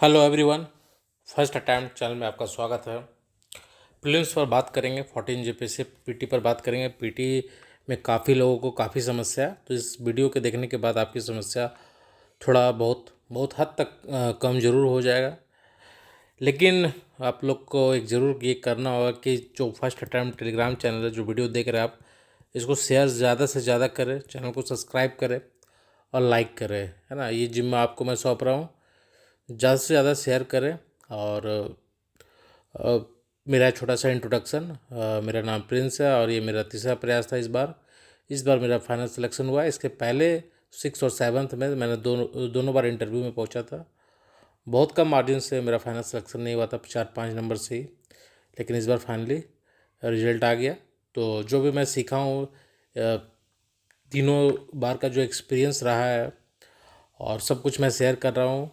Hello everyone. First attempt channel में आपका स्वागत है। प्रीलिम्स पर बात करेंगे, 14 जीपी से पीटी पर बात करेंगे। पीटी में काफ़ी लोगों को काफ़ी समस्या है, तो इस वीडियो के देखने के बाद आपकी समस्या थोड़ा बहुत हद तक कम ज़रूर हो जाएगा। लेकिन आप लोग को एक ज़रूर ये करना होगा कि जो फर्स्ट अटैम्प्ट टेलीग्राम चैनल है, जो वीडियो देख रहे हैं आप, इसको शेयर ज़्यादा से ज़्यादा करें, चैनल को सब्सक्राइब करें और लाइक करें, है ना। ये जिम्मा आपको मैं सौंप रहा हूँ। ज़्यादा से ज़्यादा शेयर करें। और अ, मेरा छोटा सा इंट्रोडक्शन, मेरा नाम प्रिंस है और ये मेरा तीसरा प्रयास था इस बार मेरा फाइनल सिलेक्शन हुआ। इसके पहले 6 और 7 में मैंने दोनों बार इंटरव्यू में पहुंचा था। बहुत कम मार्जिन से मेरा फाइनल सिलेक्शन नहीं हुआ था, 4-5 नंबर से ही। लेकिन इस बार फाइनली रिजल्ट आ गया। तो जो भी मैं सीखा हूँ, तीनों बार का जो एक्सपीरियंस रहा है और सब कुछ मैं शेयर कर रहा हूँ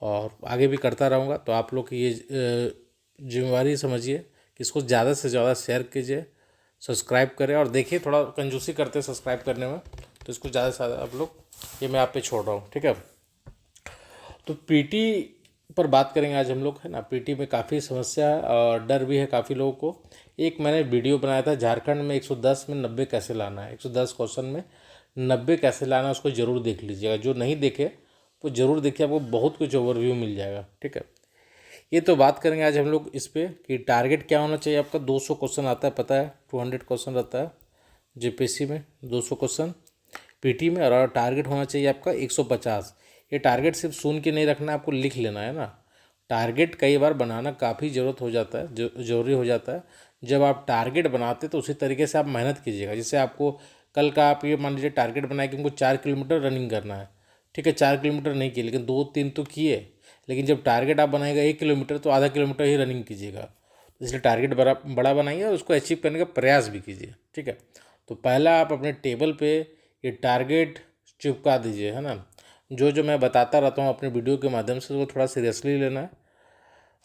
और आगे भी करता रहूँगा। तो आप लोग की ये जिम्मेवारी समझिए कि इसको ज़्यादा से ज़्यादा शेयर कीजिए, सब्सक्राइब करें। और देखिए, थोड़ा कंजूसी करते हैं सब्सक्राइब करने में, तो इसको ज़्यादा से ज़्यादा आप लोग, ये मैं आप पे छोड़ रहा हूँ, ठीक है। तो पीटी पर बात करेंगे आज हम लोग, है ना। पीटी में काफ़ी समस्या है और डर भी है काफ़ी लोगों को। एक मैंने वीडियो बनाया था, झारखंड में 110 में 90 कैसे लाना है, 110 क्वेश्चन में 90 कैसे लाना है, उसको ज़रूर देख लीजिएगा। जो नहीं देखे वो ज़रूर देखिए, आपको बहुत कुछ ओवरव्यू मिल जाएगा, ठीक है। ये तो बात करेंगे आज हम लोग इस पे कि टारगेट क्या होना चाहिए आपका। 200 क्वेश्चन आता है, पता है, 200 क्वेश्चन रहता है जेपीएससी में, 200 क्वेश्चन पीटी में। और टारगेट होना चाहिए आपका 150। ये टारगेट सिर्फ सुन के नहीं रखना है, आपको लिख लेना है ना। टारगेट कई बार बनाना काफ़ी ज़रूरत हो जाता है, ज़रूरी हो जाता है। जब आप टारगेट बनाते तो उसी तरीके से आप मेहनत कीजिएगा। जैसे आपको कल का आप ये मान लीजिए टारगेट बनाए कि उनको 4 किलोमीटर रनिंग करना है, ठीक है। 4 किलोमीटर नहीं किए, लेकिन 2-3 तो किए। लेकिन जब टारगेट आप बनाएगा 1 किलोमीटर, तो आधा किलोमीटर ही रनिंग कीजिएगा। इसलिए टारगेट बड़ा बड़ा बनाइए और उसको अचीव करने का प्रयास भी कीजिए, ठीक है। तो पहला आप अपने टेबल पे ये टारगेट चिपका दीजिए, है ना। जो जो मैं बताता रहता हूँ अपने वीडियो के माध्यम से, वो थोड़ा सीरियसली लेना है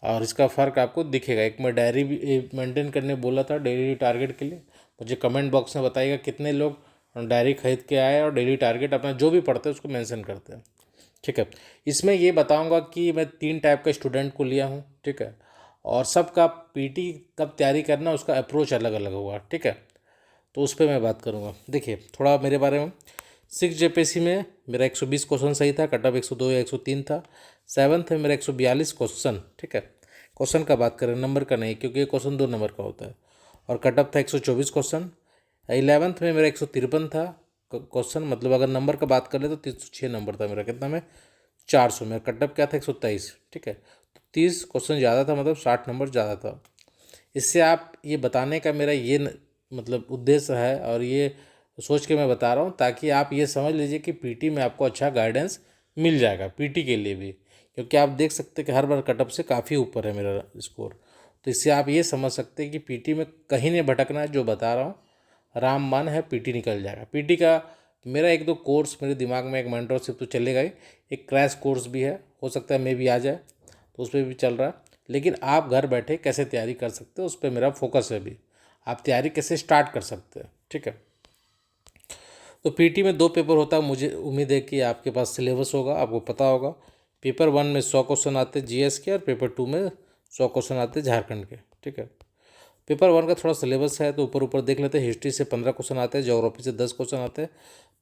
और इसका फ़र्क आपको दिखेगा। एक मैं डायरी भी मेंटेन करने बोला था डेली टारगेट के लिए। मुझे कमेंट बॉक्स में बताइएगा कितने लोग डायरी खरीद के आए और डेली टारगेट अपना जो भी पढ़ते हैं उसको मेंशन करते हैं, ठीक है। इसमें ये बताऊंगा कि मैं 3 टाइप का स्टूडेंट को लिया हूँ, ठीक है। और सबका पीटी कब तैयारी करना, उसका अप्रोच अलग अलग होगा, ठीक है। तो उस पर मैं बात करूँगा। देखिए थोड़ा मेरे बारे में, 6 जेपीएससी में मेरा 120 क्वेश्चन सही था, कट ऑफ 102 या 103 था। 7th में मेरा 142 क्वेश्चन, ठीक है। क्वेश्चन का बात करें, नंबर का नहीं, क्योंकि ये क्वेश्चन 2 नंबर का होता है। और कट ऑफ था 124 क्वेश्चन। 11th में मेरा 153 था क्वेश्चन, मतलब अगर नंबर का बात कर ले तो 306 नंबर था मेरा। कितना में 400 में। कट ऑफ क्या था 123, ठीक है। तो 30 क्वेश्चन ज़्यादा था, मतलब 60 नंबर ज़्यादा था। इससे आप ये बताने का मेरा ये मतलब उद्देश्य है, और ये सोच के मैं बता रहा हूँ ताकि आप ये समझ लीजिए कि पीटी में आपको अच्छा गाइडेंस मिल जाएगा, पीटी के लिए भी। क्योंकि आप देख सकते हैं कि हर बार कटअप से काफ़ी ऊपर है मेरा स्कोर। तो इससे आप ये समझ सकते हैं कि पीटी में कहीं नहीं भटकना है। जो बता रहा हूँ राम मन है, पीटी निकल जाएगा। पीटी का मेरा 1-2 कोर्स मेरे दिमाग में, एक मेंटरशिप तो चलेगा ही, एक क्रैश कोर्स भी है, हो सकता है मे भी आ जाए, तो उस पर भी चल रहा है। लेकिन आप घर बैठे कैसे तैयारी कर सकते हो, उस पर मेरा फोकस है अभी। आप तैयारी कैसे स्टार्ट कर सकते हैं, ठीक है। तो पीटी में 2 पेपर होता है, मुझे उम्मीद है कि आपके पास सिलेबस होगा, आपको पता होगा। पेपर 1 में 100 क्वेश्चन आते हैं जीएस के, और पेपर 2 में 100 क्वेश्चन आते हैं झारखंड के, ठीक है। पेपर 1 का थोड़ा सिलेबस है तो ऊपर ऊपर देख लेते हैं। हिस्ट्री से 15 क्वेश्चन आते हैं, ज्योग्राफी से 10 क्वेश्चन आते हैं,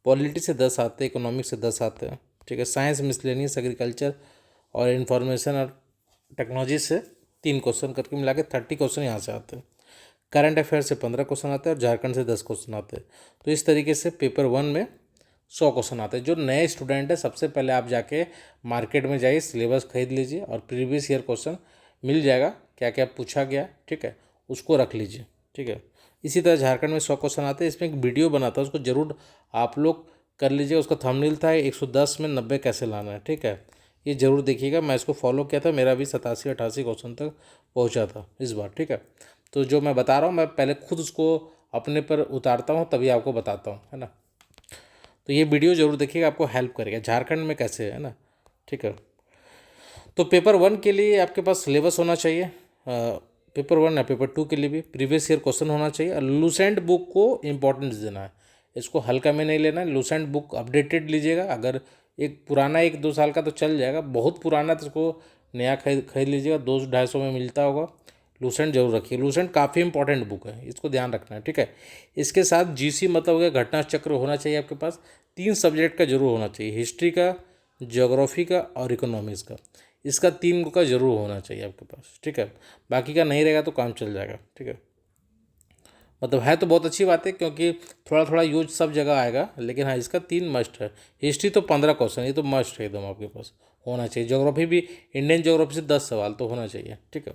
पॉलिटी से 10 आते हैं, इकोनॉमिक्स से 10 आते हैं, ठीक है। साइंस, मिसलेनियस, एग्रीकल्चर और इन्फॉर्मेशन और टेक्नोलॉजी से 3 क्वेश्चन करके मिला के 30 क्वेश्चन यहाँ से आते हैं। करंट अफेयर से 15 क्वेश्चन आते हैं और झारखंड से 10 क्वेश्चन आते हैं। तो इस तरीके से पेपर 1 में 100 क्वेश्चन आते हैं। जो नए स्टूडेंट है, सबसे पहले आप जाके मार्केट में जाइए, सिलेबस खरीद लीजिए और प्रीवियस ईयर क्वेश्चन मिल जाएगा, क्या क्या पूछा गया, ठीक है, उसको रख लीजिए, ठीक है। इसी तरह झारखंड में 100 क्वेश्चन आते हैं। इसमें एक वीडियो बनाता है, उसको जरूर आप लोग कर लीजिए। उसका थंबनेल था 110 में 90 कैसे लाना है, ठीक है। ये जरूर देखिएगा, मैं इसको फॉलो किया था, मेरा भी 87-88 क्वेश्चन तक पहुंचा था इस बार, ठीक है। तो जो मैं बता रहा हूँ, मैं पहले खुद उसको अपने पर उतारता हूँ तभी आपको बताता हूँ, है ना। तो ये वीडियो जरूर देखिएगा, आपको हेल्प करेगा झारखंड में कैसे, है ना, ठीक है। तो पेपर 1 के लिए आपके पास सिलेबस होना चाहिए, पेपर 1 या पेपर 2 के लिए भी प्रीवियस ईयर क्वेश्चन होना चाहिए। और लूसेंट बुक को इम्पोर्टेंस देना है, इसको हल्का में नहीं लेना है। लूसेंट बुक अपडेटेड लीजिएगा। अगर एक पुराना 1-2 साल का तो चल जाएगा, बहुत पुराना तो उसको नया खरीद लीजिएगा, 200-250 में मिलता होगा। लूसेंट जरूर रखिए, लूसेंट काफ़ी इंपॉर्टेंट बुक है, इसको ध्यान रखना है, ठीक है। इसके साथ जीसी मतलब हो गया घटना चक्र होना चाहिए आपके पास। 3 सब्जेक्ट का जरूर होना चाहिए, हिस्ट्री का, ज्योग्राफी का और इकोनॉमिक्स का। इसका 3 का जरूर होना चाहिए आपके पास, ठीक है। बाकी का नहीं रहेगा तो काम चल जाएगा, ठीक है। मतलब है तो बहुत अच्छी बात है, क्योंकि थोड़ा थोड़ा यूज सब जगह आएगा, लेकिन हाँ इसका 3 मस्ट है। हिस्ट्री तो 15 क्वेश्चन, ये तो मस्ट है एकदम, आपके पास होना चाहिए। ज्योग्राफी भी, इंडियन ज्योग्राफी से 10 सवाल तो होना चाहिए, ठीक है।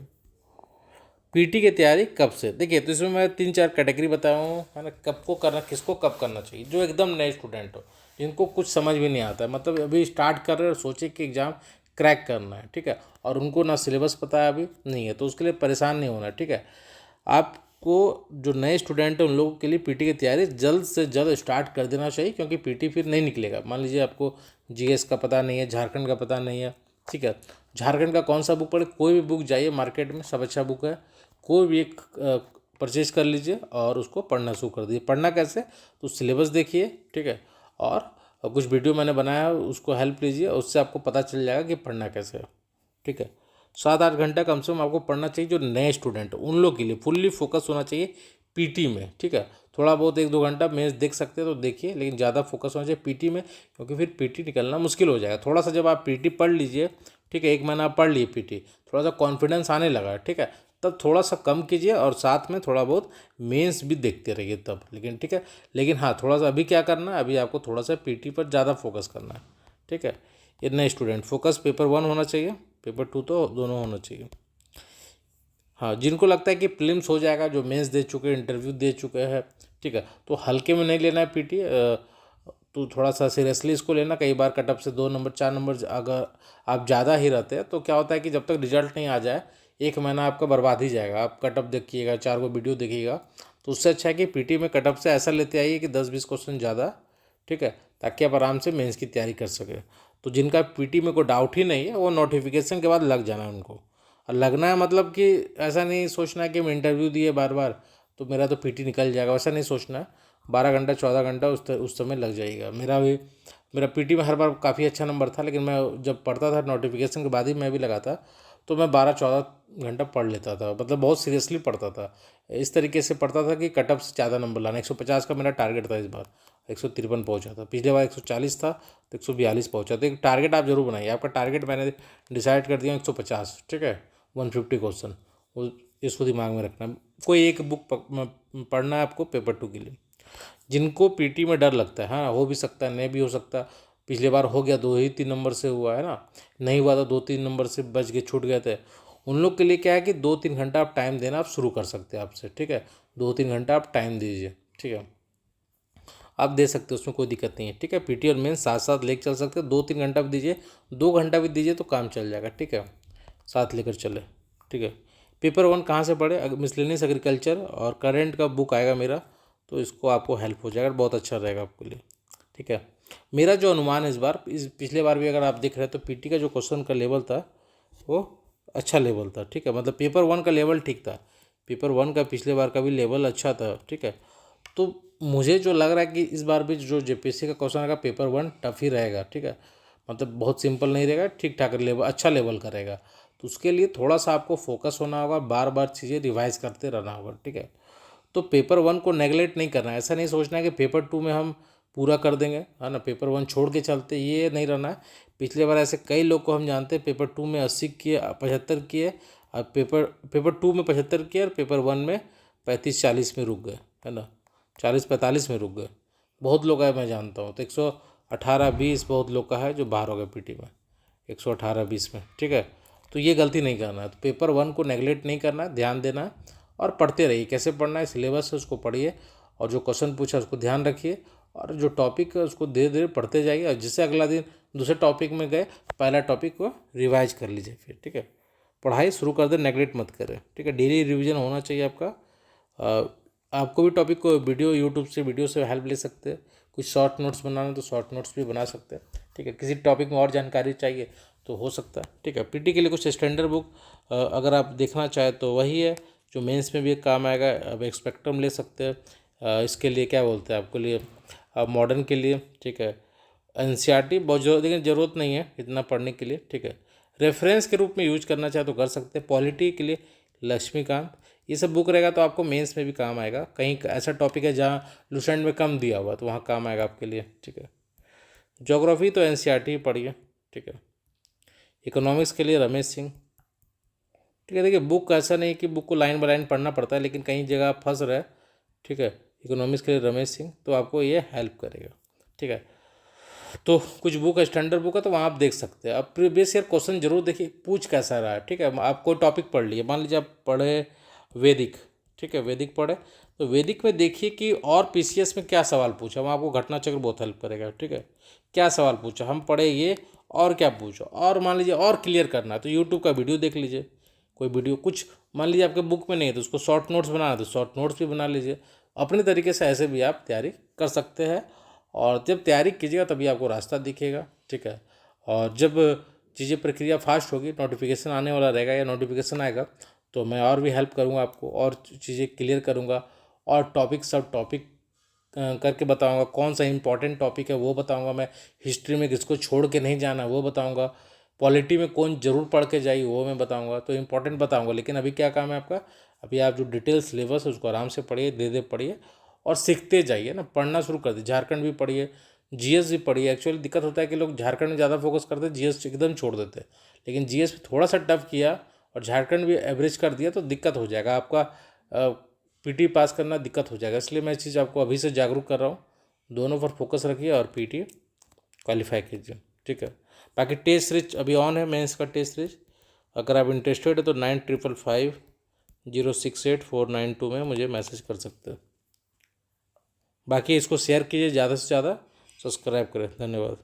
पीटी की तैयारी कब से, देखिए तो इसमें मैं 3-4 कैटेगरी बताया हूँ, है ना। कब को करना, किसको कब करना चाहिए, जो एकदम नए स्टूडेंट हो, जिनको कुछ समझ भी नहीं आता है, मतलब अभी स्टार्ट कर रहे हैं और सोचे कि एग्ज़ाम क्रैक करना है, ठीक है, और उनको ना सिलेबस पता है अभी नहीं है, तो उसके लिए परेशान नहीं होना, ठीक है। आपको जो नए स्टूडेंट हैं उन लोगों के लिए पीटी की तैयारी जल्द से जल्द स्टार्ट कर देना चाहिए, क्योंकि पीटी फिर नहीं निकलेगा। मान लीजिए आपको जीएस का पता नहीं है, झारखंड का पता नहीं है, ठीक है। झारखंड का कौन सा बुक पढ़े, कोई भी बुक जाइए मार्केट में, सब अच्छा बुक है, कोई भी एक परचेज कर लीजिए और उसको पढ़ना शुरू कर दीजिए। पढ़ना कैसे, तो सिलेबस देखिए, ठीक है, और कुछ वीडियो मैंने बनाया है उसको हेल्प लीजिए, उससे आपको पता चल जाएगा कि पढ़ना कैसे है, ठीक है। 7-8 घंटा कम से कम आपको पढ़ना चाहिए। जो नए स्टूडेंट हैं उन लोग के लिए फुल्ली फोकस होना चाहिए पीटी में, ठीक है। थोड़ा बहुत 1-2 घंटा मेंस देख सकते हैं तो देखिए, लेकिन ज़्यादा फोकस होना चाहिए पीटी में, क्योंकि फिर पीटी निकलना मुश्किल हो जाएगा। थोड़ा सा जब आप पीटी पढ़ लीजिए, ठीक है, 1 महीना आप पढ़ लिए पीटी, थोड़ा सा कॉन्फिडेंस आने लगा, ठीक है, तब थोड़ा सा कम कीजिए और साथ में थोड़ा बहुत मेंस भी देखते रहिए तब, लेकिन ठीक है। लेकिन हाँ थोड़ा सा अभी क्या करना है, अभी आपको थोड़ा सा पीटी पर ज़्यादा फोकस करना है, ठीक है। ये नए स्टूडेंट फोकस पेपर 1 होना चाहिए, पेपर 2 तो दोनों होना चाहिए। हाँ, जिनको लगता है कि प्रीलिम्स हो जाएगा, जो मेंस दे चुके हैं, इंटरव्यू दे चुके हैं, ठीक है, तो हल्के में नहीं लेना है पीटी, तो थोड़ा सा सीरियसली इसको लेना। कई बार कटअप से 2 नंबर 4 नंबर अगर आप ज़्यादा ही रहते हैं तो क्या होता है कि जब तक रिजल्ट नहीं आ जाए 1 महीना आपका बर्बाद ही जाएगा। आप कटअप देखिएगा, 4 को वीडियो देखिएगा, तो उससे अच्छा है कि पीटी में कटअप से ऐसा लेते आइए कि 10-20 क्वेश्चन ज़्यादा, ठीक है, ताकि आप आराम से मेंस की तैयारी कर सकें। तो जिनका पीटी में कोई डाउट ही नहीं है वो नोटिफिकेशन के बाद लग जाना है उनको। और लगना है मतलब कि ऐसा नहीं सोचना है कि मैं इंटरव्यू दिए बार बार तो मेरा तो पीटी निकल जाएगा, वैसा नहीं सोचना है। 12 घंटा 14 घंटा उस समय लग जाएगा। मेरा पीटी में हर बार काफ़ी अच्छा नंबर था, लेकिन मैं जब पढ़ता था नोटिफिकेशन के बाद ही मैं भी लगाता, तो मैं 12-14 घंटा पढ़ लेता था, मतलब बहुत सीरियसली पढ़ता था। इस तरीके से पढ़ता था कि कटअप से ज़्यादा नंबर लाना। 150 का मेरा टारगेट था, इस बार 153 पहुंचा था। पिछले बार 140 था तो 142 पहुंचा। तो एक टारगेट आप जरूर बनाइए। आपका टारगेट मैंने डिसाइड कर दिया 150, ठीक है, 150 क्वेश्चन, वो इसको दिमाग में रखना। कोई एक बुक पढ़ना है आपको पेपर 2 के लिए। जिनको पीटी में डर लगता है, हाँ हो भी सकता है, नहीं भी हो सकता, पिछले बार हो गया 2 ही 3 नंबर से हुआ है ना, नहीं हुआ तो 2-3 नंबर से बच गए, छूट गए थे। उन लोग के लिए क्या है कि 2-3 घंटा आप टाइम देना आप शुरू कर सकते हैं आपसे, ठीक है। 2-3 घंटा आप टाइम दीजिए, ठीक है, आप दे सकते हो, उसमें कोई दिक्कत नहीं है, ठीक है। पीटी और मेंस साथ साथ लेकर चल सकते हैं। 2-3 घंटा भी दीजिए, 2 घंटा भी दीजिए तो काम चल जाएगा, ठीक है, साथ लेकर चले, ठीक है। पेपर 1 कहाँ से पढ़े, मिसलेनियस एग्रीकल्चर और करेंट का बुक आएगा मेरा, तो इसको आपको हेल्प हो जाएगा, बहुत अच्छा रहेगा आपके लिए, ठीक है। मेरा जो अनुमान है इस पिछले बार भी अगर आप देख रहे हैं तो पीटी का जो क्वेश्चन का लेवल था वो अच्छा लेवल था, ठीक है, मतलब पेपर 1 का लेवल ठीक था। पेपर 1 का पिछले बार का भी लेवल अच्छा था, ठीक है। तो मुझे जो लग रहा है कि इस बार भी जो जेपीएससी का क्वेश्चन आएगा पेपर 1 टफ ही रहेगा, ठीक है, मतलब बहुत सिंपल नहीं रहेगा, ठीक ठाक लेवल, अच्छा लेवल का रहेगा। तो उसके लिए थोड़ा सा आपको फोकस होना होगा, बार बार चीज़ें रिवाइज करते रहना होगा, ठीक है। तो पेपर 1 को नेगलेक्ट नहीं करना है, ऐसा नहीं सोचना है कि पेपर 2 में हम पूरा कर देंगे, है ना, पेपर 1 छोड़ के चलते, ये नहीं रहना है। पिछले बार ऐसे कई लोग को हम जानते हैं, पेपर 2 में 80 किए, 75 किए, और पेपर 2 में 75 किए और पेपर 1 में 35-40 में रुक गए, है ना, 40-45 में रुक गए। बहुत लोग है मैं जानता हूँ, तो 118-20 बहुत लोग का है जो बाहर हो गए पीटी में, 118-20 में, ठीक है। तो ये गलती नहीं करना है। तो पेपर 1 को नेगलेक्ट नहीं करना है, ध्यान देना है और पढ़ते रहिए। कैसे पढ़ना है, सिलेबस है उसको पढ़िए और जो क्वेश्चन पूछा उसको ध्यान रखिए, और जो टॉपिक है उसको धीरे धीरे पढ़ते जाइए, और जिससे अगला दिन दूसरे टॉपिक में गए पहला टॉपिक को रिवाइज कर लीजिए फिर, ठीक है। पढ़ाई शुरू कर दे, नेगलेक्ट मत करें, ठीक है। डेली रिवीजन होना चाहिए आपका। आपको भी टॉपिक को वीडियो यूट्यूब से वीडियो से हेल्प ले सकते हैं। कुछ शॉर्ट नोट्स बनाना तो शॉर्ट नोट्स भी बना सकते हैं, ठीक है। किसी टॉपिक में और जानकारी चाहिए तो हो सकता है, ठीक है। पीटी के लिए कुछ स्टैंडर्ड बुक अगर आप देखना चाहें तो वही है जो मेंस में भी काम आएगा। अब एक स्पेक्ट्रम ले सकते हैं, इसके लिए क्या बोलते हैं आपके लिए, मॉडर्न के लिए, ठीक है। एनसीईआरटी बहुत जो, लेकिन ज़रूरत नहीं है इतना पढ़ने के लिए, ठीक है। रेफरेंस के रूप में यूज करना चाहे तो कर सकते हैं। पॉलिटी के लिए लक्ष्मीकांत, ये सब बुक रहेगा तो आपको मेंस में भी काम आएगा। कहीं ऐसा टॉपिक है जहाँ लुसेंट में कम दिया हुआ तो वहाँ काम आएगा आपके लिए, ठीक है। ज्योग्राफी तो एनसीईआरटी ही पढ़िए, ठीक है। इकोनॉमिक्स के लिए रमेश सिंह, ठीक है। देखिए बुक ऐसा नहीं कि बुक को लाइन बाय लाइन पढ़ना पड़ता है, लेकिन कहीं जगह आप फंस रहे, ठीक है। इकोनॉमिक्स के लिए रमेश सिंह, तो आपको ये हेल्प करेगा, ठीक है। तो कुछ बुक है, स्टैंडर्ड बुक है, तो वहाँ आप देख सकते हैं। अब प्रीवियस ईयर क्वेश्चन जरूर देखिए पूछ कैसा रहा है, ठीक है। आप कोई टॉपिक पढ़ लिए, मान लीजिए आप पढ़े वैदिक, ठीक है, वैदिक पढ़े तो वैदिक में देखिए कि और पीसीएस में क्या सवाल पूछा, वहाँ आपको घटना चक्र बहुत हेल्प करेगा, ठीक है। क्या सवाल पूछा, हम पढ़े ये और क्या पूछा, और मान लीजिए और क्लियर करना है तो यूट्यूब का वीडियो देख लीजिए, कोई वीडियो कुछ मान लीजिए आपके बुक में नहीं है तो उसको शॉर्ट नोट्स बनाना है तो शॉर्ट नोट्स भी बना लीजिए। अपने तरीके से ऐसे भी आप तैयारी कर सकते हैं, और जब तैयारी कीजिएगा तभी आपको रास्ता दिखेगा, ठीक है। और जब चीज़ें प्रक्रिया फास्ट होगी, नोटिफिकेशन आने वाला रहेगा या नोटिफिकेशन आएगा तो मैं और भी हेल्प करूँगा आपको, और चीज़ें क्लियर करूँगा, और टॉपिक सब टॉपिक करके बताऊँगा। कौन सा इंपॉर्टेंट टॉपिक है वो बताऊँगा मैं, हिस्ट्री में किसको छोड़ के नहीं जाना वो बताऊँगा, पॉलिटी में कौन जरूर पढ़ के जाइए वो मैं बताऊँगा, तो इंपॉर्टेंट बताऊँगा। लेकिन अभी क्या काम है आपका, अभी आप जो डिटेल सिलेबस है उसको आराम से पढ़िए, धीरे धीरे पढ़िए और सीखते जाइए ना, पढ़ना शुरू कर दीजिए। झारखंड भी पढ़िए, जीएस भी पढ़िए। एक्चुअली दिक्कत होता है कि लोग झारखंड में ज़्यादा फोकस करते हैं, जीएस एकदम छोड़ देते हैं। लेकिन जीएस में थोड़ा सा टफ किया और झारखंड भी एवरेज कर दिया तो दिक्कत हो जाएगा आपका, पीटी पास करना दिक्कत हो जाएगा। इसलिए मैं इस चीज़ आपको अभी से जागरूक कर रहा हूँ, दोनों पर फोकस रखिए और पीटी क्वालिफाई कीजिए, ठीक है। बाकी टेस्ट सीरीज अभी ऑन है, मेंस का टेस्ट सीरीज, अगर आप इंटरेस्टेड है तो 9555068492 में मुझे मैसेज कर सकते हैं। बाकी इसको शेयर कीजिए ज़्यादा से ज़्यादा, सब्सक्राइब करें। धन्यवाद।